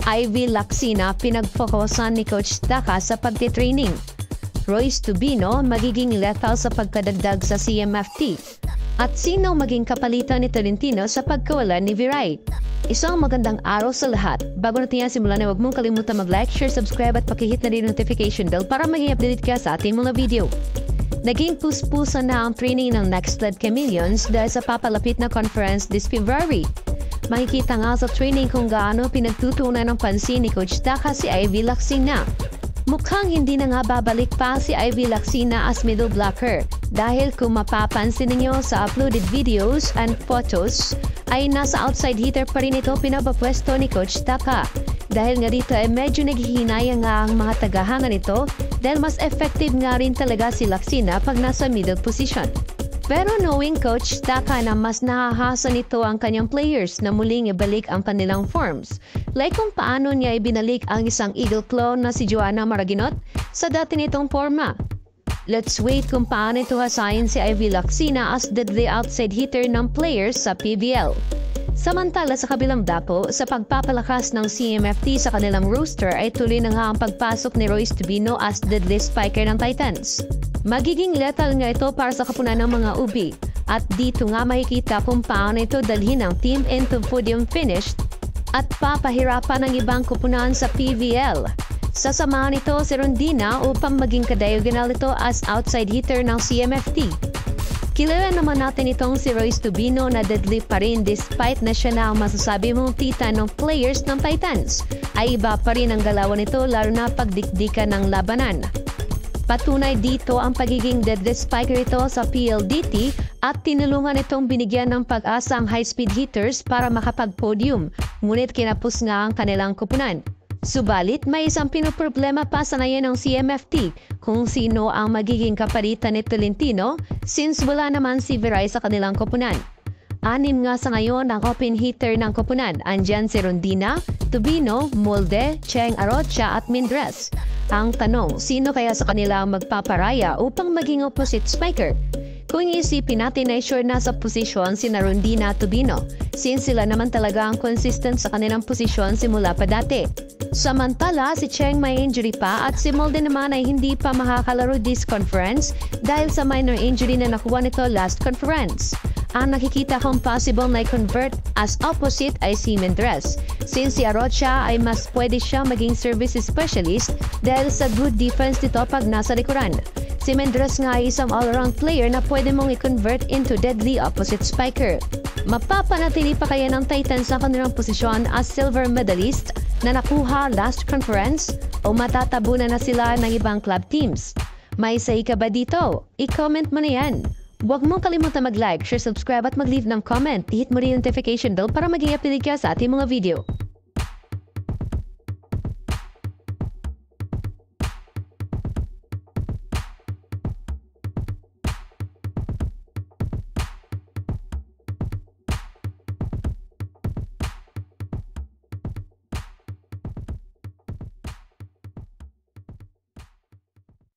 Ivy Lacsina pinagfokusan ni Coach Taka sa pagtitraining. Royce Tubino magiging lethal sa pagkadagdag sa CMFT. At sino maging kapalitan ni Tolentino sa pagkawalan ni Viray? Isang magandang araw sa lahat. Bago natin yan simulan ay huwag mong kalimutan mag-like, share, subscribe at pakihit na rin notification bell para mag-i-update ka sa ating mga video. Naging puspusan na ang training ng Next Led Chameleons dahil sa papalapit na conference this February. Makikita nga sa training kung gaano pinagtutunan ng pansin ni Coach Taka si Ivy Lacsina. Mukhang hindi na nga babalik pa si Ivy Lacsina as middle blocker dahil kung mapapansin ninyo sa uploaded videos and photos ay nasa outside hitter pa rin ito pinapapwesto ni Coach Taka. Dahil nga dito ay medyo naghihinayang nga ang mga tagahanga nito dahil mas effective nga rin talaga si Lacsina pag nasa middle position. Pero knowing Coach Taka na mas nahahasa nito ang kanyang players na muling ibalik ang kanilang forms. Like kung paano niya ibinalik ang isang Eagle clone na si Joanna Maraginot sa dati nitong forma. Let's wait kung paano ito hasayin si Ivy Lacsina as deadly outside hitter ng players sa PBL. Samantala sa kabilang dako, sa pagpapalakas ng CMFT sa kanilang roster ay tuloy na nga ang pagpasok ni Royce Tubino as deadly spiker ng Titans. Magiging lethal nga ito para sa kapunan ng mga ubi at dito nga makikita kung paano ito dalhin ang team into podium finish at papahirapan ng ibang kupunan sa PVL. Sasamahan ito si Rondina upang maging ka-diagonal ito as outside hitter ng CMFT. Kilala naman natin itong si Royce Tubino na deadly pa rin despite na siya na ang masasabi mong tita ng players ng Titans. Ay iba pa rin ang galawan nito lalo na pagdikdikan ng labanan. Patunay dito ang pagiging deadly spiker ito sa PLDT at tinulungan itong binigyan ng pag-asa ang high-speed hitters para makapag-podium. Ngunit kinapos nga ang kanilang kupunan. Subalit may isang pinoproblema pa sa ngayon ng CMFT kung sino ang magiging kapalitan ni Tolentino since wala naman si Viray sa kanilang koponan. Anim nga sa ngayon ang open hitter ng koponan. Andyan si Rondina, Tubino, Molde, Cheng Arocha at Mindres. Ang tanong, sino kaya sa kanila ang magpaparaya upang maging opposite spiker? Kung iisipin natin ay sure na sa posisyon si Rondina at Tubino since sila naman talaga ang consistent sa kanilang posisyon simula pa dati. Samantala, si Cheng may injury pa at si Molde naman ay hindi pa makakalaro this conference dahil sa minor injury na nakuha nito last conference. Ang nakikita kong possible na i-convert as opposite ay si Mindres since si Arocha ay mas pwede siya maging service specialist dahil sa good defense nito pag nasa likuran. Si Mindres nga ay isang all-around player na pwede mong i-convert into deadly opposite spiker. Mapapanatili pa kaya ng Titans sa kanilang posisyon as silver medalist na nakuha last conference o matatabunan na sila ng ibang club teams? May say ka ba dito? I-comment mo na yan. Huwag mong kalimutan mag-like, share, subscribe at mag-leave ng comment. Hit mo rin yung notification bell para maging updated ka sa ating mga video.